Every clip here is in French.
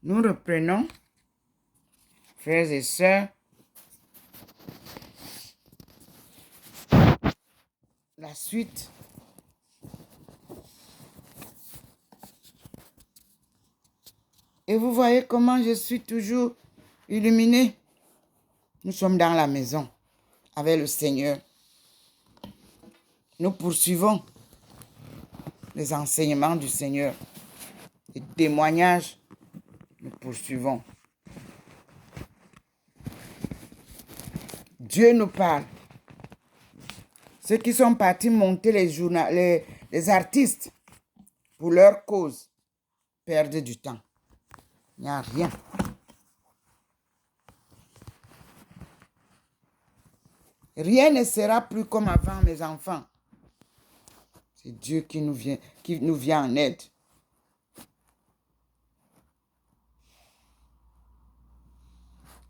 Nous reprenons, frères et sœurs, la suite. Et vous voyez comment je suis toujours illuminé. Nous sommes dans la maison avec le Seigneur. Nous poursuivons les enseignements du Seigneur. Les témoignages, nous poursuivons. Dieu nous parle. Ceux qui sont partis monter les artistes pour leur cause perdent du temps. Il n'y a rien. Rien ne sera plus comme avant, mes enfants. C'est Dieu qui nous vient en aide.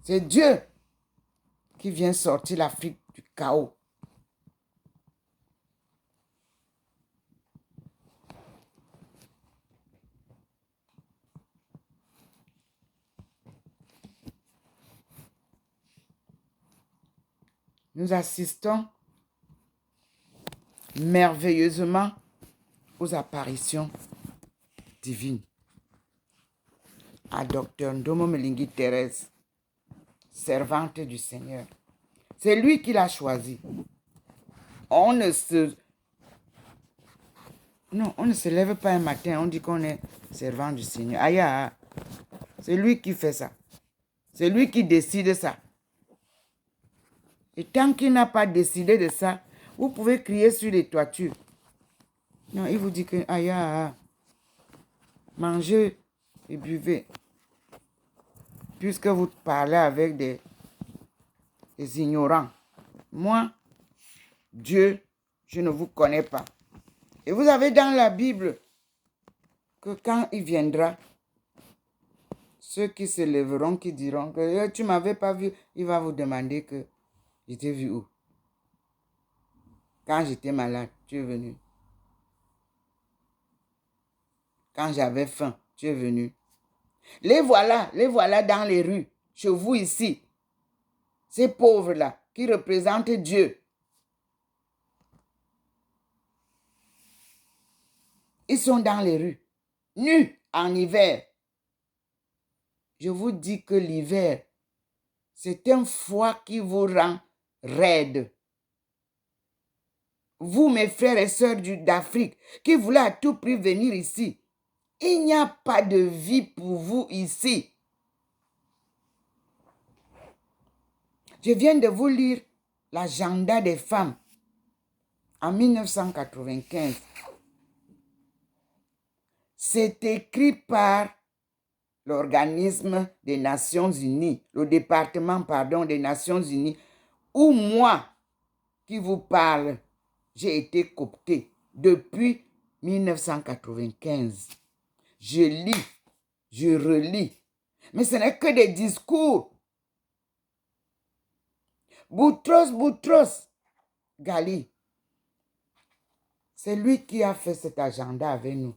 C'est Dieu qui vient sortir l'Afrique du chaos. Nous assistons merveilleusement aux apparitions divines. À Dr Ndomo Melingi Thérèse, servante du Seigneur. C'est lui qui l'a choisi. On ne se lève pas un matin, on dit qu'on est servant du Seigneur. Aïe, c'est lui qui fait ça. C'est lui qui décide ça. Et tant qu'il n'a pas décidé de ça, vous pouvez crier sur les toitures. Non, il vous dit que, aïe, mangez et buvez. Puisque vous parlez avec des ignorants. Moi, Dieu, je ne vous connais pas. Et vous avez dans la Bible que quand il viendra, ceux qui se lèveront, qui diront que tu ne m'avais pas vu, il va vous demander que je t'ai vu où? Quand j'étais malade, tu es venu. Quand j'avais faim, tu es venu. Les voilà dans les rues, chez vous ici. Ces pauvres-là qui représentent Dieu. Ils sont dans les rues, nus en hiver. Je vous dis que l'hiver, c'est un froid qui vous rend raide. Vous, mes frères et sœurs d'Afrique, qui voulez à tout prix venir ici, il n'y a pas de vie pour vous ici. Je viens de vous lire l'agenda des femmes en 1995. C'est écrit par l'organisme des Nations Unies, le département, des Nations Unies, où moi qui vous parle, j'ai été coopté depuis 1995. Je lis, je relis, mais ce n'est que des discours. Boutros Ghali, c'est lui qui a fait cet agenda avec nous.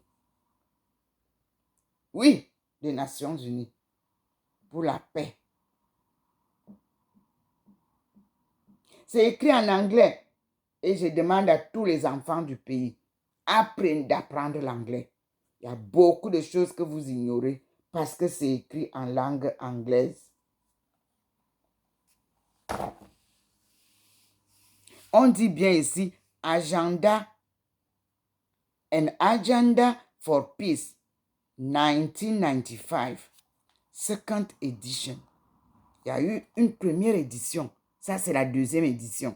Oui, des Nations Unies, pour la paix. C'est écrit en anglais et je demande à tous les enfants du pays d'apprendre l'anglais. Il y a beaucoup de choses que vous ignorez parce que c'est écrit en langue anglaise. On dit bien ici, An Agenda for Peace, 1995, second edition. Il y a eu une première édition. Ça, c'est la deuxième édition.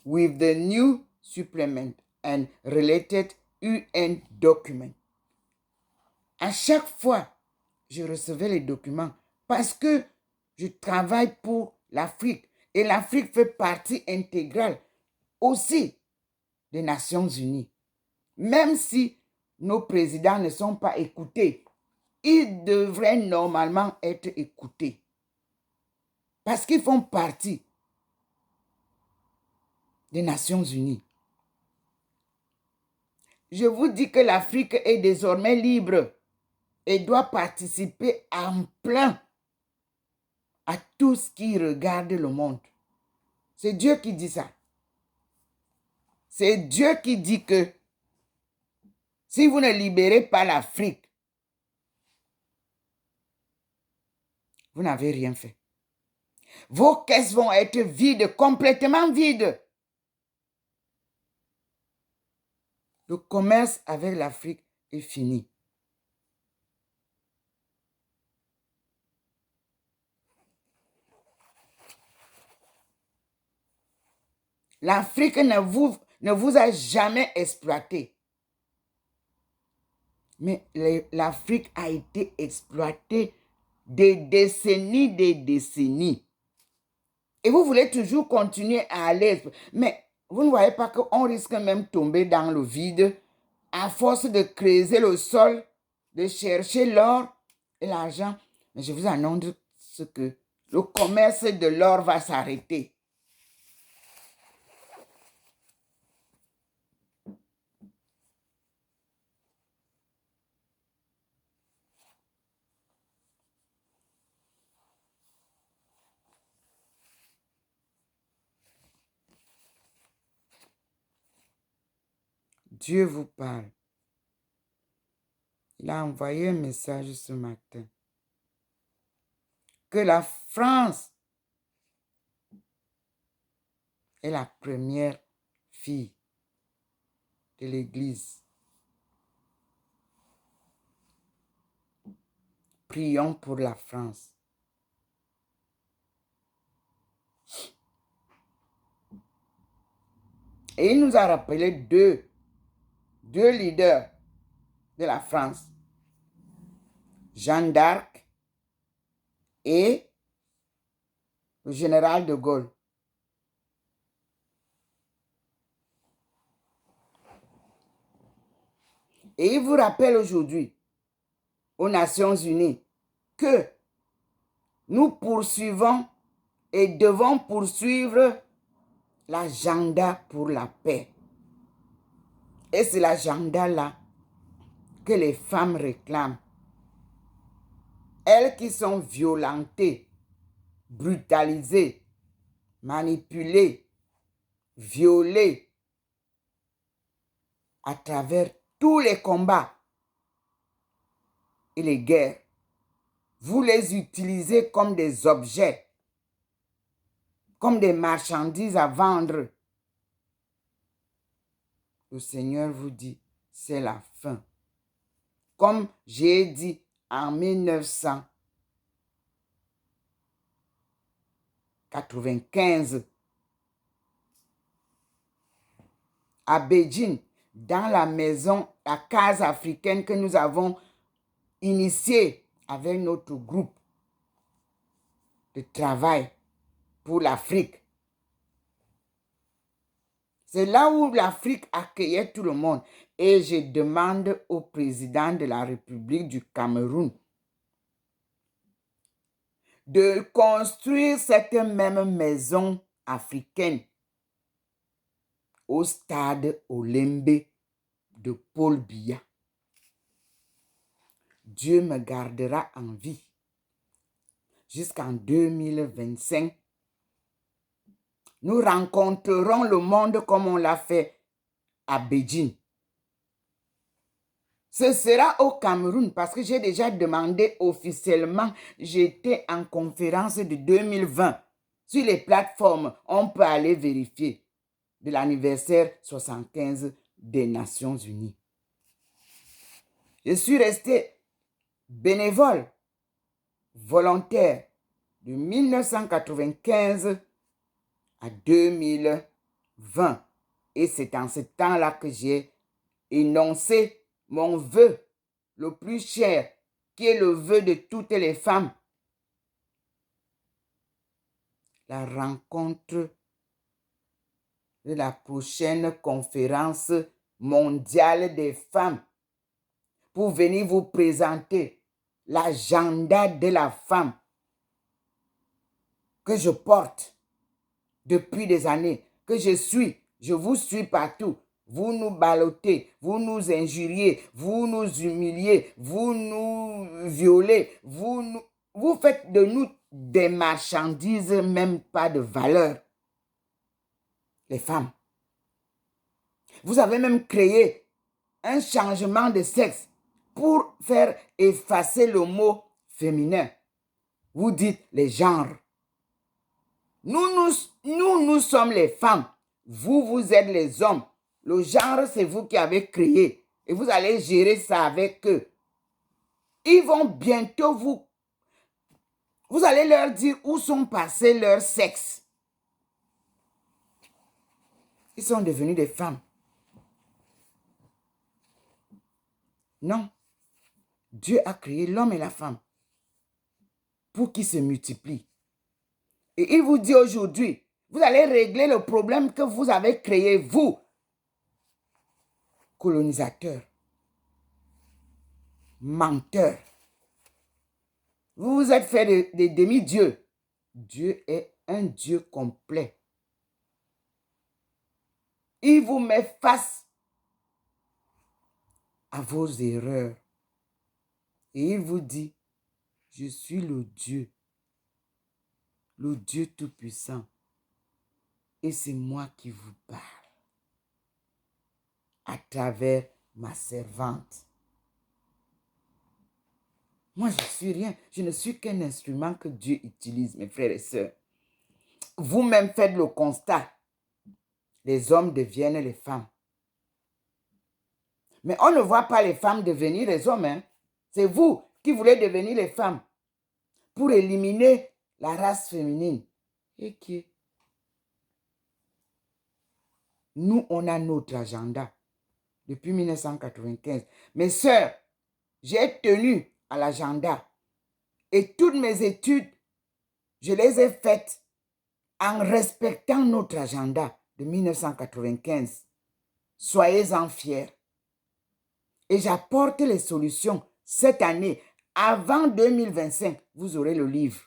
With the new supplement and related UN document. À chaque fois, je recevais les documents parce que je travaille pour l'Afrique et l'Afrique fait partie intégrale aussi des Nations Unies. Même si nos présidents ne sont pas écoutés, ils devraient normalement être écoutés parce qu'ils font partie des Nations Unies. Je vous dis que l'Afrique est désormais libre. et doit participer en plein à tout ce qui regarde le monde. C'est Dieu qui dit ça. C'est Dieu qui dit que si vous ne libérez pas l'Afrique, vous n'avez rien fait. Vos caisses vont être vides, complètement vides. Le commerce avec l'Afrique est fini. L'Afrique ne vous a jamais exploité. Mais l'Afrique a été exploitée des décennies. Et vous voulez toujours continuer à aller. Mais vous ne voyez pas qu'on risque même de tomber dans le vide à force de creuser le sol, de chercher l'or et l'argent. Mais je vous annonce que le commerce de l'or va s'arrêter. Dieu vous parle. Il a envoyé un message ce matin. Que la France est la première fille de l'Église. Prions pour la France. Et il nous a rappelé deux leaders de la France. Jeanne d'Arc et le général de Gaulle. Et il vous rappelle aujourd'hui aux Nations Unies que nous poursuivons et devons poursuivre l'agenda pour la paix. Et c'est l'agenda-là que les femmes réclament. Elles qui sont violentées, brutalisées, manipulées, violées à travers tous les combats et les guerres. Vous les utilisez comme des objets, comme des marchandises à vendre. Le Seigneur vous dit, c'est la fin. Comme j'ai dit en 1995, à Beijing, dans la maison, la case africaine que nous avons initiée avec notre groupe de travail pour l'Afrique. C'est là où l'Afrique accueillait tout le monde. Et je demande au président de la République du Cameroun de construire cette même maison africaine au stade Olembe de Paul Biya. Dieu me gardera en vie jusqu'en 2025. Nous rencontrerons le monde comme on l'a fait à Beijing. Ce sera au Cameroun parce que j'ai déjà demandé officiellement, j'étais en conférence de 2020 sur les plateformes, on peut aller vérifier de l'anniversaire 75 des Nations Unies. Je suis resté bénévole, volontaire de 1995 à 2020. Et c'est en ce temps-là que j'ai énoncé mon vœu le plus cher, qui est le vœu de toutes les femmes. La rencontre de la prochaine conférence mondiale des femmes pour venir vous présenter l'agenda de la femme que je porte depuis des années, que je vous suis partout. vous nous ballottez, vous nous injuriez, vous nous humiliez, vous nous violez, vous faites de nous des marchandises, même pas de valeur. Les femmes. Vous avez même créé un changement de sexe pour faire effacer le mot féminin. Vous dites les genres. Nous sommes les femmes. Vous êtes les hommes. Le genre, c'est vous qui avez créé. Et vous allez gérer ça avec eux. Ils vont bientôt vous allez leur dire où sont passés leurs sexes. Ils sont devenus des femmes. Non. Dieu a créé l'homme et la femme pour qu'ils se multiplient. Et il vous dit aujourd'hui, vous allez régler le problème que vous avez créé, vous, colonisateurs, menteurs. Vous vous êtes fait des demi-dieux. Dieu est un Dieu complet. Il vous met face à vos erreurs. Et il vous dit, je suis le Dieu Tout-Puissant. Et c'est moi qui vous parle à travers ma servante. Moi, je ne suis rien. Je ne suis qu'un instrument que Dieu utilise, mes frères et sœurs. Vous-même faites le constat. Les hommes deviennent les femmes. Mais on ne voit pas les femmes devenir les hommes. Hein? C'est vous qui voulez devenir les femmes pour éliminer la race féminine. Et qui? Nous, on a notre agenda depuis 1995. Mes sœurs, j'ai tenu à l'agenda. Et toutes mes études, je les ai faites en respectant notre agenda de 1995. Soyez-en fiers. Et j'apporte les solutions cette année. Avant 2025, vous aurez le livre.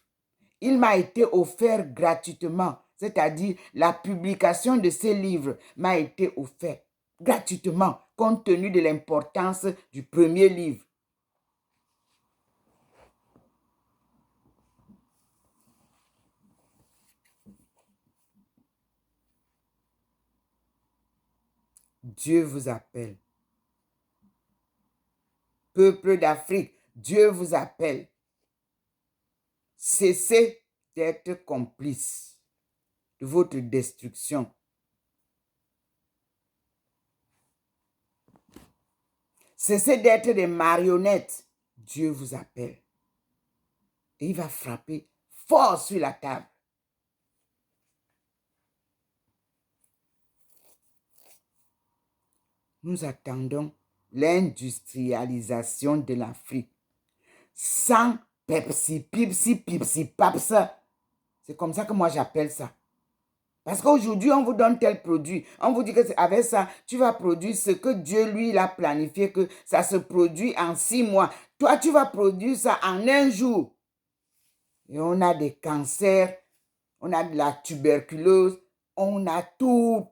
Il m'a été offert gratuitement, c'est-à-dire la publication de ces livres m'a été offerte gratuitement, compte tenu de l'importance du premier livre. Dieu vous appelle. Peuple d'Afrique, Dieu vous appelle. Cessez d'être complice de votre destruction. Cessez d'être des marionnettes. Dieu vous appelle. Et il va frapper fort sur la table. Nous attendons l'industrialisation de l'Afrique. Sans Pepsi, Pipsi, Pipsi, Paps. C'est comme ça que moi j'appelle ça. Parce qu'aujourd'hui, on vous donne tel produit. On vous dit que avec ça, tu vas produire ce que Dieu, lui, il a planifié, que ça se produit en 6 mois. Toi, tu vas produire ça en 1 jour. Et on a des cancers, on a de la tuberculose, on a toutes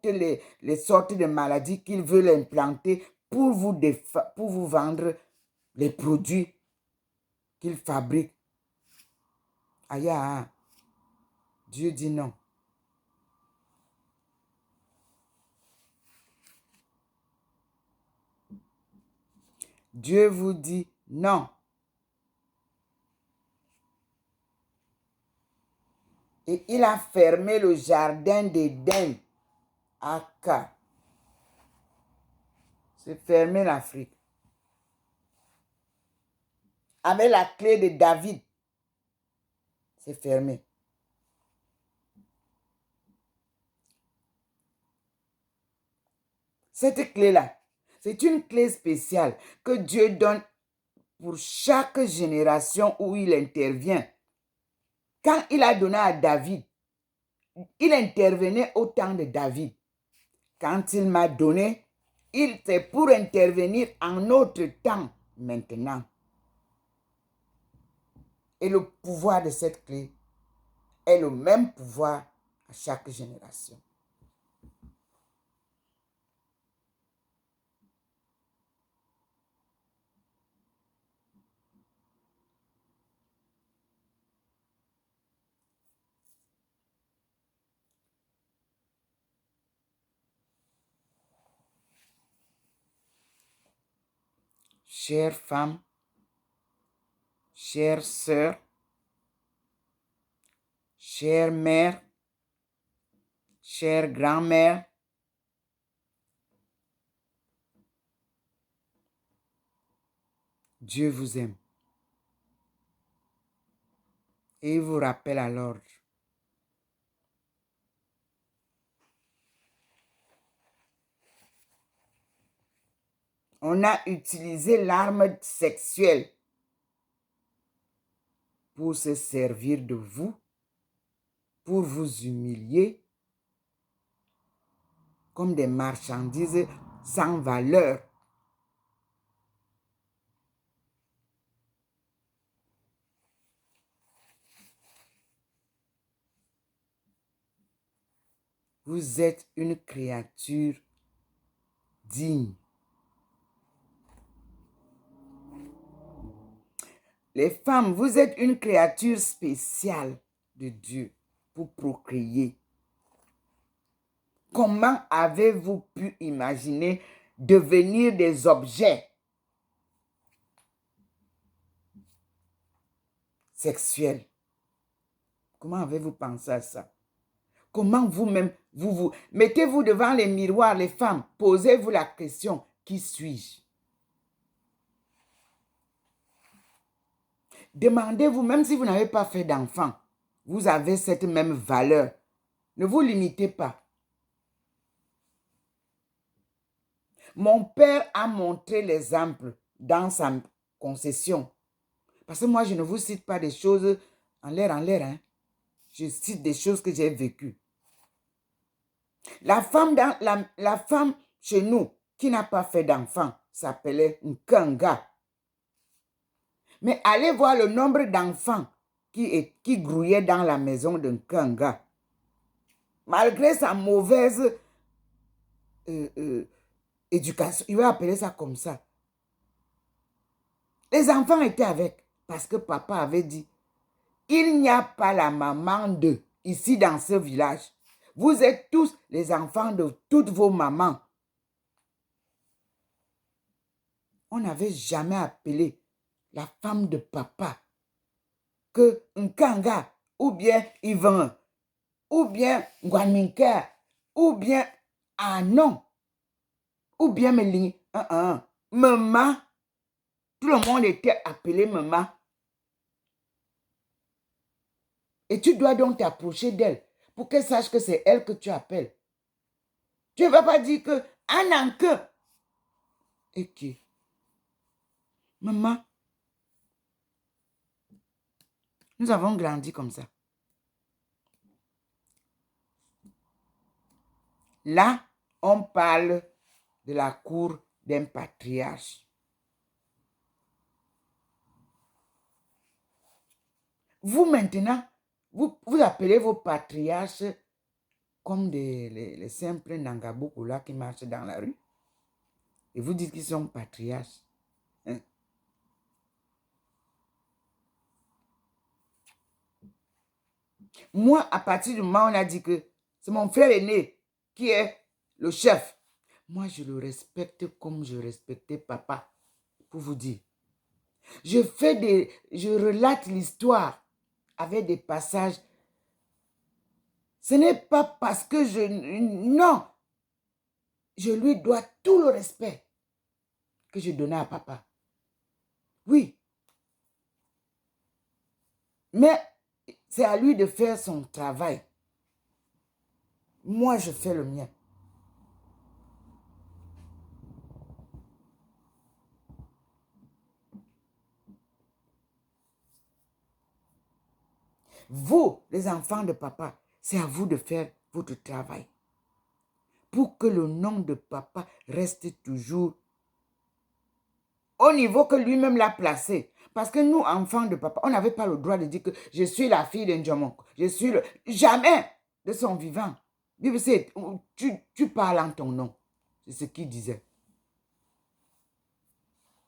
les sortes de maladies qu'ils veulent implanter pour vous vendre les produits qu'ils fabriquent. Aïe, Dieu dit non. Dieu vous dit non. Et il a fermé le jardin d'Éden. Aka. C'est fermé l'Afrique. Avec la clé de David. C'est fermé. Cette clé-là, c'est une clé spéciale que Dieu donne pour chaque génération où il intervient. Quand il a donné à David, il intervenait au temps de David. Quand il m'a donné, c'est pour intervenir en notre temps maintenant. Et le pouvoir de cette clé est le même pouvoir à chaque génération. chère femme, chère sœur, chère mère, chère grand-mère, Dieu vous aime et il vous rappelle à l'ordre. On a utilisé l'arme sexuelle pour se servir de vous, pour vous humilier comme des marchandises sans valeur. Vous êtes une créature digne. Les femmes, vous êtes une créature spéciale de Dieu pour procréer. Comment avez-vous pu imaginer devenir des objets sexuels? Comment avez-vous pensé à ça? Comment vous-même, vous mettez-vous devant les miroirs, les femmes, posez-vous la question, qui suis-je? Demandez-vous, même si vous n'avez pas fait d'enfant, vous avez cette même valeur. Ne vous limitez pas. Mon père a montré l'exemple dans sa concession. Parce que moi, je ne vous cite pas des choses en l'air, hein. Je cite des choses que j'ai vécues. La femme chez nous qui n'a pas fait d'enfant s'appelait Nkanga. Mais allez voir le nombre d'enfants qui grouillaient dans la maison de Nkanga. Malgré sa mauvaise éducation, il va appeler ça comme ça. Les enfants étaient avec parce que papa avait dit, il n'y a pas la maman de ici dans ce village. Vous êtes tous les enfants de toutes vos mamans. On n'avait jamais appelé la femme de papa que Nkanga, ou bien Yvan, ou bien Ngwanminka, ou bien non, ou bien Meling, maman. Tout le monde était appelé maman. Et tu dois donc t'approcher d'elle pour qu'elle sache que c'est elle que tu appelles. Tu ne vas pas dire que Ananke. Et qui? Maman. Nous avons grandi comme ça. Là, on parle de la cour d'un patriarche. Vous maintenant, vous appelez vos patriarches comme les simples Nangaboukoula qui marchent dans la rue. Et vous dites qu'ils sont patriarches. Hein? Moi, à partir du moment où on a dit que c'est mon frère aîné qui est le chef, moi, je le respecte comme je respectais papa, pour vous dire. Je relate l'histoire avec des passages. Ce n'est pas parce que non, je lui dois tout le respect que je donnais à papa. Oui. Mais c'est à lui de faire son travail. Moi, je fais le mien. Vous, les enfants de papa, c'est à vous de faire votre travail. Pour que le nom de papa reste toujours au niveau que lui-même l'a placé. Parce que nous, enfants de papa, on n'avait pas le droit de dire que je suis la fille d'un Djamon. Je suis le... Jamais de son vivant. Tu parles en ton nom. C'est ce qu'il disait.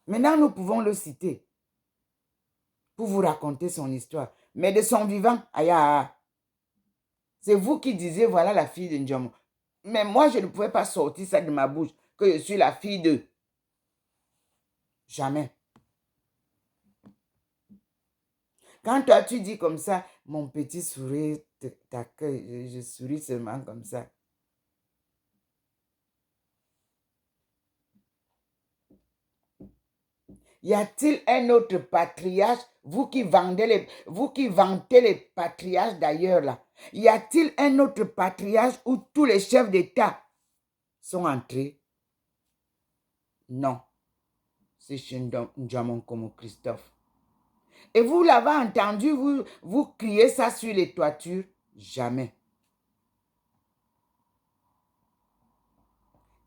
Maintenant, nous pouvons le citer pour vous raconter son histoire. Mais de son vivant, c'est vous qui disiez, voilà la fille de Ndjamon. Mais moi, je ne pouvais pas sortir ça de ma bouche, que je suis la fille de... Jamais. Quand toi, tu dis comme ça, mon petit sourire t'accueille, je souris seulement comme ça. Y a-t-il un autre patriarche, vous qui vantez les patriarches d'ailleurs là, y a-t-il un autre patriarche où tous les chefs d'État sont entrés? Non. C'est chez Ndjamon comme Christophe. Et vous l'avez entendu, vous criez ça sur les toitures? Jamais.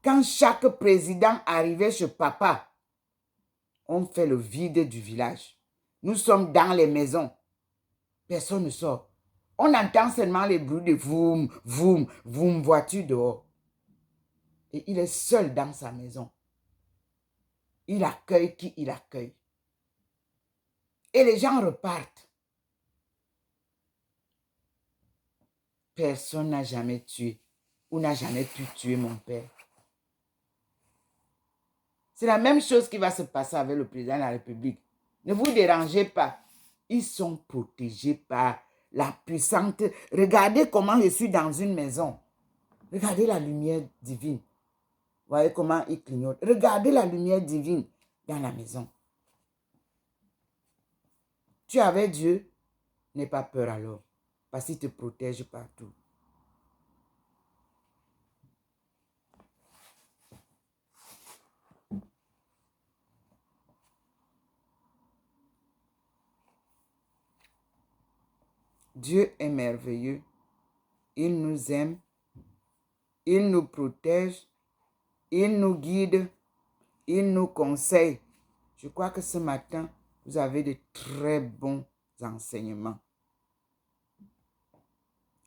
Quand chaque président arrivait chez papa, on fait le vide du village. Nous sommes dans les maisons. Personne ne sort. On entend seulement les bruits de voum, voum, voum, voiture dehors. Et il est seul dans sa maison. Il accueille qui il accueille. Et les gens repartent. Personne n'a jamais tué ou n'a jamais pu tuer mon père. C'est la même chose qui va se passer avec le président de la République. Ne vous dérangez pas. Ils sont protégés par la puissante. Regardez comment je suis dans une maison. Regardez la lumière divine. Voyez comment il clignote. Regardez la lumière divine dans la maison. Tu avais Dieu, n'aie pas peur alors, parce qu'il te protège partout. Dieu est merveilleux. Il nous aime. Il nous protège. Il nous guide. Il nous conseille. Je crois que ce matin, vous avez de très bons enseignements.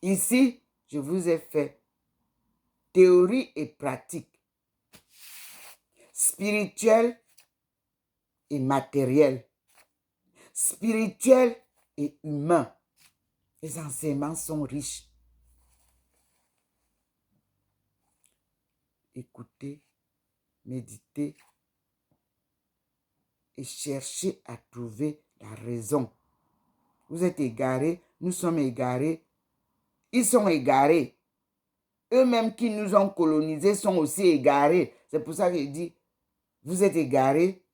Ici, je vous ai fait théorie et pratique, spirituel et matériel, spirituel et humain. Les enseignements sont riches. Écoutez, méditez et cherchez à trouver la raison. Vous êtes égarés, nous sommes égarés, ils sont égarés. Eux-mêmes qui nous ont colonisés sont aussi égarés. C'est pour ça que je dis, vous êtes égarés,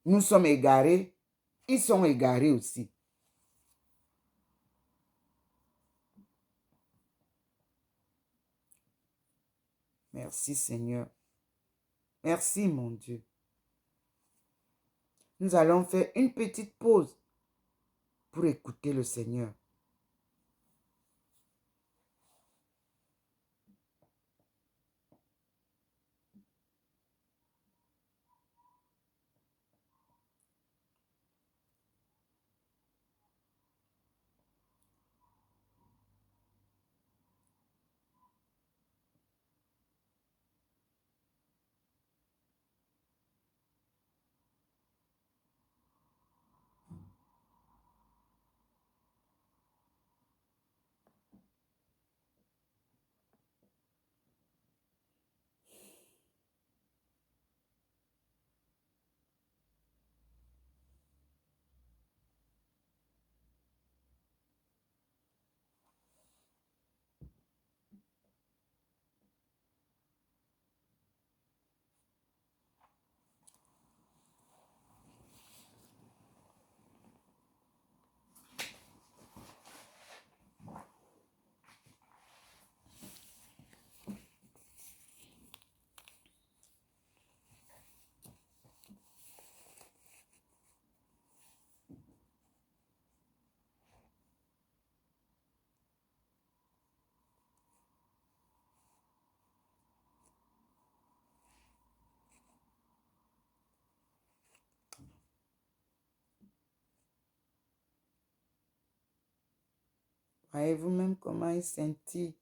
nous sommes égarés, ils sont égarés aussi. Merci Seigneur. Merci mon Dieu. Nous allons faire une petite pause pour écouter le Seigneur. Voyez-vous même comment il scintille.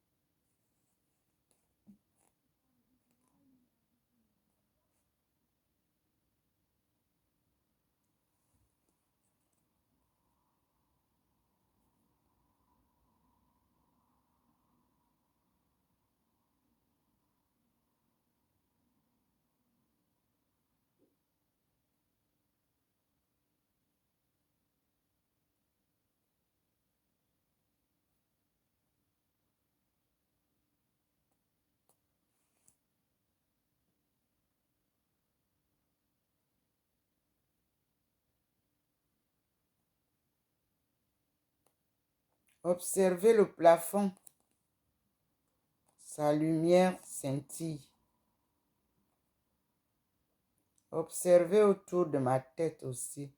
Observez le plafond. Sa lumière scintille. Observez autour de ma tête aussi.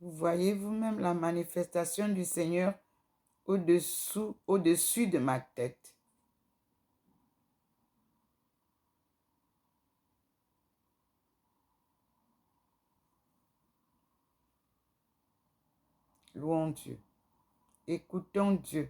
Vous voyez vous-même la manifestation du Seigneur au-dessus de ma tête. Louons Dieu. Écoutons Dieu.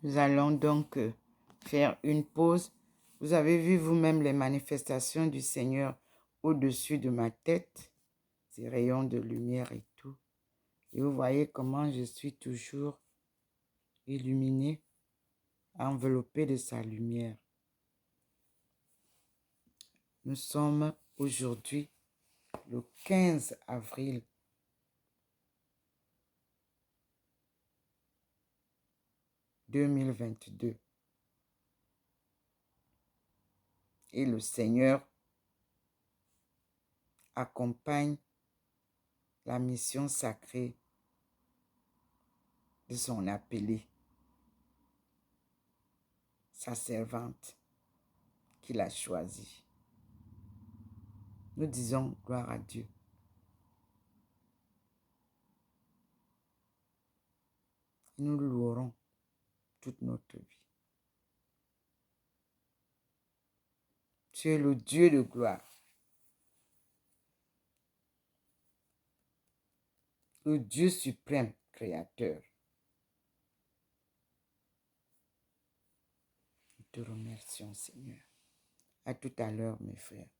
Nous allons donc faire une pause. Vous avez vu vous-même les manifestations du Seigneur au-dessus de ma tête, ces rayons de lumière et tout. Et vous voyez comment je suis toujours illuminé, enveloppé de sa lumière. Nous sommes aujourd'hui le 15 avril 2022. Et le Seigneur accompagne la mission sacrée de son appelé, sa servante qu'il a choisie. Nous disons gloire à Dieu. Nous louerons toute notre vie. Tu es le Dieu de gloire. Le Dieu suprême, créateur. Nous te remercions, Seigneur. À tout à l'heure, mes frères.